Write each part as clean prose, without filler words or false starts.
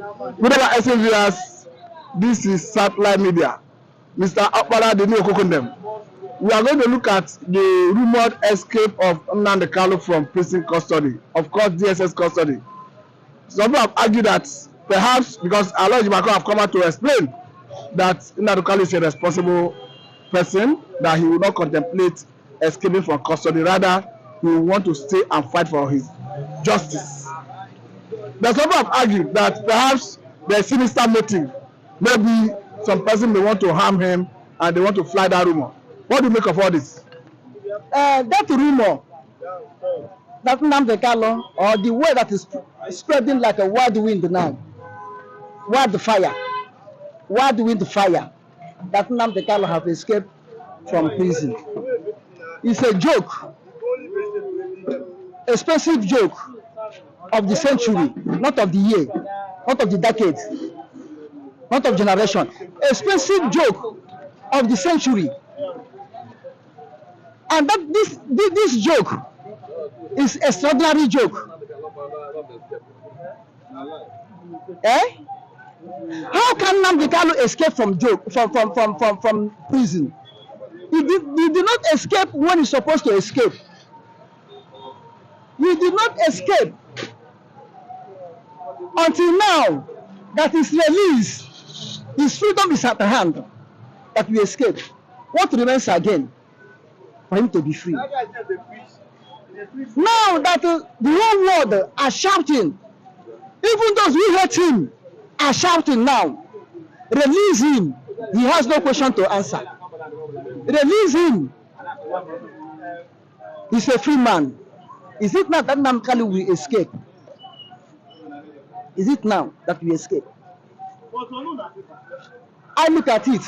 Good evening, SMVS. This is Satellite Media. Mr. Akpala, the new Kokondem. We are going to look at the rumored escape of Nnamdi Kanu from prison custody, of course, DSS custody. Some people have argued that perhaps because Aloy Jimako have come out to explain that Nnamdi Kanu is a responsible person, that he will not contemplate escaping from custody. Rather, he will want to stay and fight for his justice. But some people have argued that perhaps there is sinister motive. Maybe some person may want to harm him and they want to fly that rumor. What do you make of all this? That rumor, that Nnamdi Kanu, or the way that is spreading like a wild wind now, wild wind fire, that Nnamdi Kanu have escaped from prison. It's a joke, expensive joke of the century, not of the year, not of the decade, not of generation. Expensive joke of the century. And that this joke is extraordinary joke. How can Nnamdi Kanu escape from prison? He did not escape when he's supposed to escape. He did not escape until now that he's released. His freedom is at hand, that we escape. What remains again? For him to be free. Now that the whole world are shouting, even those who hate him are shouting now, release him. He has no question to answer. Release him. He's a free man. Is it now that Nnamdi Kanu will escape? Is it now that we escape? I look at it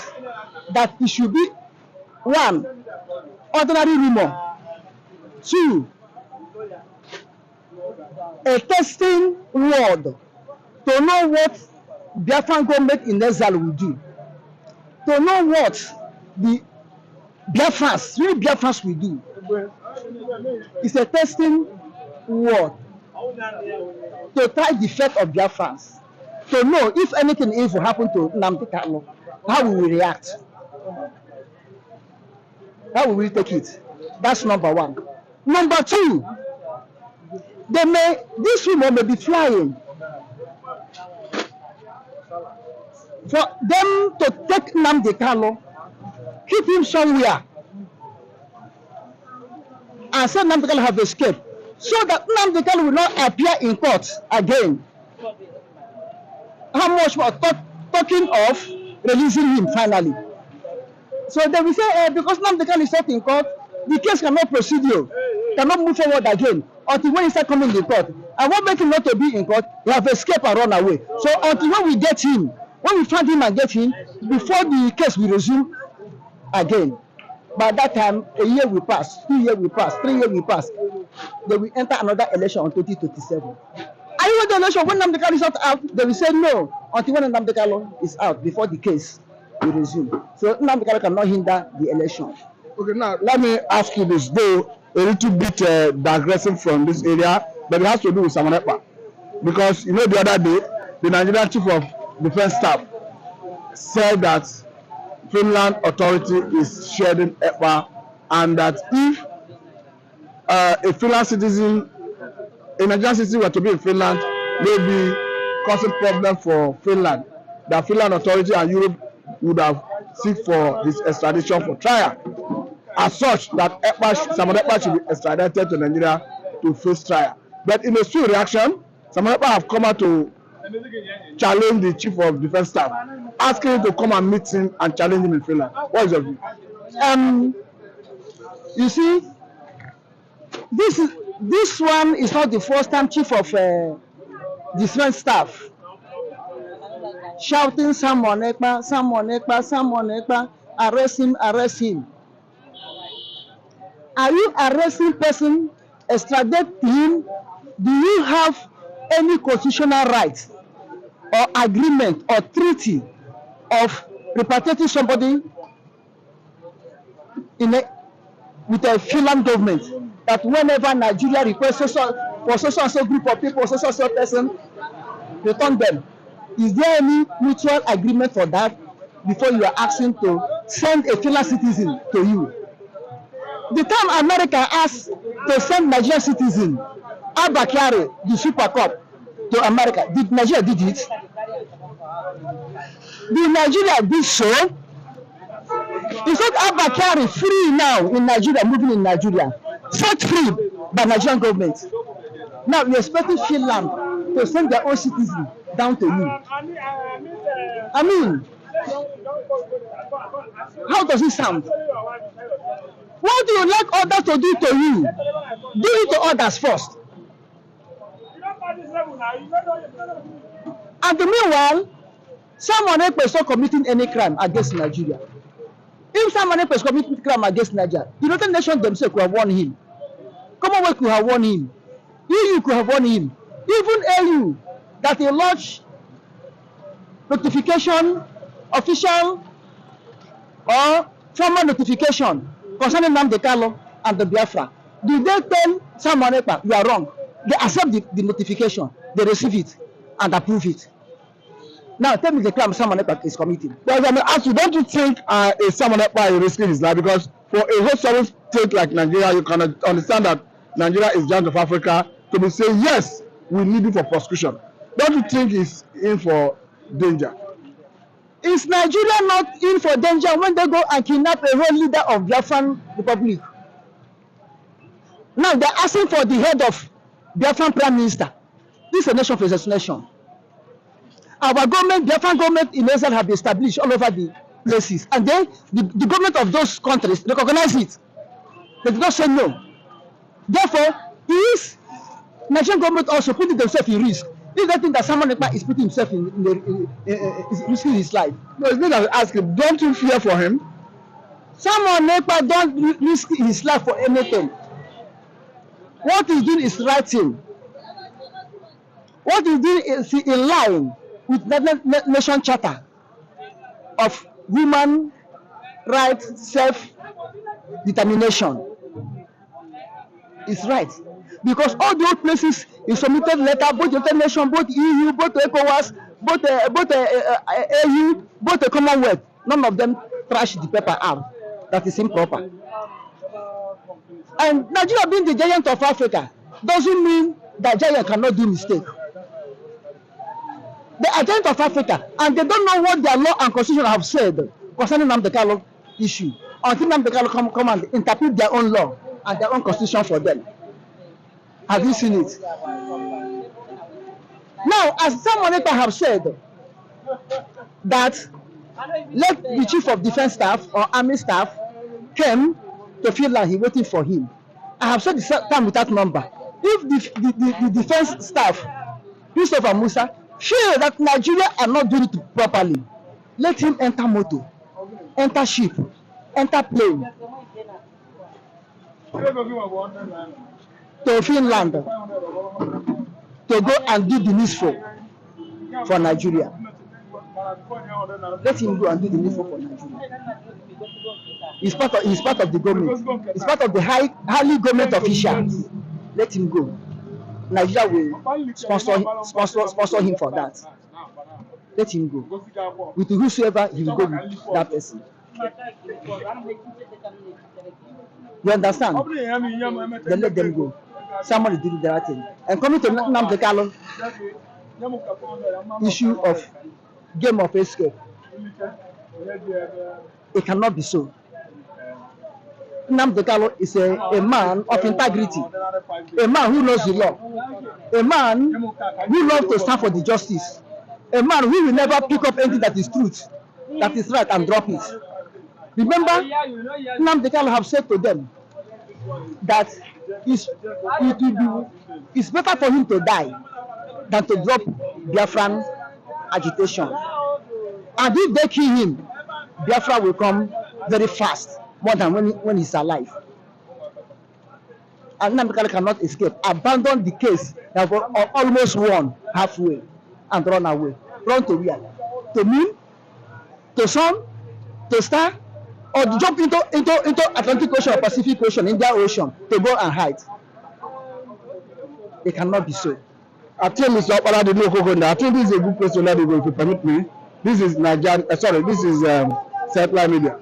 that it should be one, ordinary rumor. Two, a testing word to know what Biafran government in exile will do. To know what the Biafrans, really Biafrans will do. It's a testing word to try the fate of Biafrans. To know if anything evil happened to Nnamdi Kanu, how we will react. How we will take it. That's number one. Number two, this rumor may be flying for them to take Nnamdi Kanu, keep him somewhere, and say Nnamdi Kanu have escaped, so that Nnamdi Kanu will not appear in court again. How much more talking of releasing him finally? So they will say, because Nnamdi Kanu is not in court, the case cannot proceed, cannot move forward again until when he start coming in court. And what makes him not to be in court? He have escaped and run away. So until when we get him, when we find him and get him, before the case will resume again. By that time, a year will pass, 2 years will pass, 3 years will pass. They will enter another election on 2027. Are you the election when Nnamdi Kanu is not out? They will say no until when Nnamdi Kanu is out before the case will resume. So Nnamdi Kanu cannot hinder the election. Okay, now let me ask you this, though a little bit digressing from this area, but it has to do with Simon Ekpa. Because you know the other day, the Nigerian Chief of Defense Staff said that Finland authority is shielding Ekpa, and that if a Finland citizen, a Nigerian citizen were to be in Finland, may be causing problem for Finland, that Finland authority and Europe would have seek for his extradition for trial. As such, that Simon Ekpa should be extradited to Nigeria to face trial. But in a swift reaction, Simon Ekpa have come out to challenge the Chief of Defense Staff, asking him to come and meet him and challenge him in Finland. What is your view? You see, this one is not the first time Chief of Defense Staff shouting Simon Ekpa, Simon Ekpa, Simon Ekpa, arrest him, arrest him. Are you arresting person, extradite him? Do you have any constitutional right or agreement or treaty of repatriating somebody with a Finland government, that whenever Nigeria requests for so group of people, so person, return them? Is there any mutual agreement for that before you are asking to send a fellow citizen to you? The time America asked to send Nigerian citizen Abakari, the Super Cup, to America, did Nigeria did it? Did Nigeria do so? Is not Abakari free now in Nigeria, moving in Nigeria, set free by Nigerian government? Now you're expecting Finland to send their own citizen down to you. I mean, how does it sound? What do you like others to do to you? Do it to others first. And meanwhile, someone else is not committing any crime against Nigeria. If someone else is committing crime against Nigeria, the United Nations themselves could have warned him. Commonwealth could have warned him. EU could have warned him. Even AU, that he lodged notification, official or formal notification concerning Nnamdi Kanu and the Biafra. Did they tell someone else, you are wrong? They accept the notification, they receive it and approve it. Now tell me the crime someone else is committing. Well, I mean, actually, don't you think someone else is risking his life? Because for a whole sovereign state like Nigeria, you can understand that Nigeria is giant of Africa, to be saying, yes, we need you for prosecution. Don't you think he's in for danger? Is Nigeria not in for danger when they go and kidnap a whole leader of Biafran Republic? Now they're asking for the head of Biafran Prime Minister. This is a nation versus nation. Our government, Biafran government in Israel have been established all over the places. And then the government of those countries recognize it. They do not say no. Therefore, is Nigerian government also putting themselves in risk? If they think that someone is putting himself is risking his life. No, it's not that I ask him, don't you fear for him? Someone don't risk his life for anything. What he's doing is right thing. What he's doing is in line with the Nation Charter of human rights, self-determination. It's right. Because all those places he submitted letter, both the United Nations, both EU, both Ekpa'S, both AU, both the Commonwealth, none of them trash the paper out. That is improper. And Nigeria being the giant of Africa doesn't mean that giant cannot do mistake. They are giant of Africa, and they don't know what their law and constitution have said concerning Nnamdi Kanu issue until Nnamdi Kanu come and interpret their own law and their own constitution for them. Have you seen it? Now, as someone have said, that let the chief of defense staff or army staff came to Finland, he waiting for him. I have said the time without number. If the defense staff, Christopher Musa, feel that Nigeria are not doing it properly, let him enter motor, enter ship, enter plane to Finland to go and do the needful for Nigeria. Let him go and do the needful for Nigeria. He's part of the government. He's part of the highly government officials. Let him go. Nigeria will sponsor him for that. Let him go. With whosoever he will go with that person. You understand? Then let them go. Somebody did the right thing. And coming to Nnamdi Kanu issue of game of escape, it cannot be so. Nnamdi Kanu is a man of integrity, a man who knows the law, a man who loves to stand for the justice, a man who will never pick up anything that is truth, that is right, and drop it. Remember, Nnamdi Kanu have said to them that it's better for him to die than to drop Biafran agitation. And if they kill him, Biafra will come very fast, more than when he's alive. And Nnamdi Kanu cannot escape. Abandon the case that almost won halfway and run away. Run to where? To moon? To sun? To star? Or to jump into Atlantic Ocean or Pacific Ocean, Indian Ocean, to go and hide. It cannot be so. I think Mr. Opara did not cook on that. I think this is a good place to let it go if you permit me. This is Nigerian, sorry, this is Satellite Media.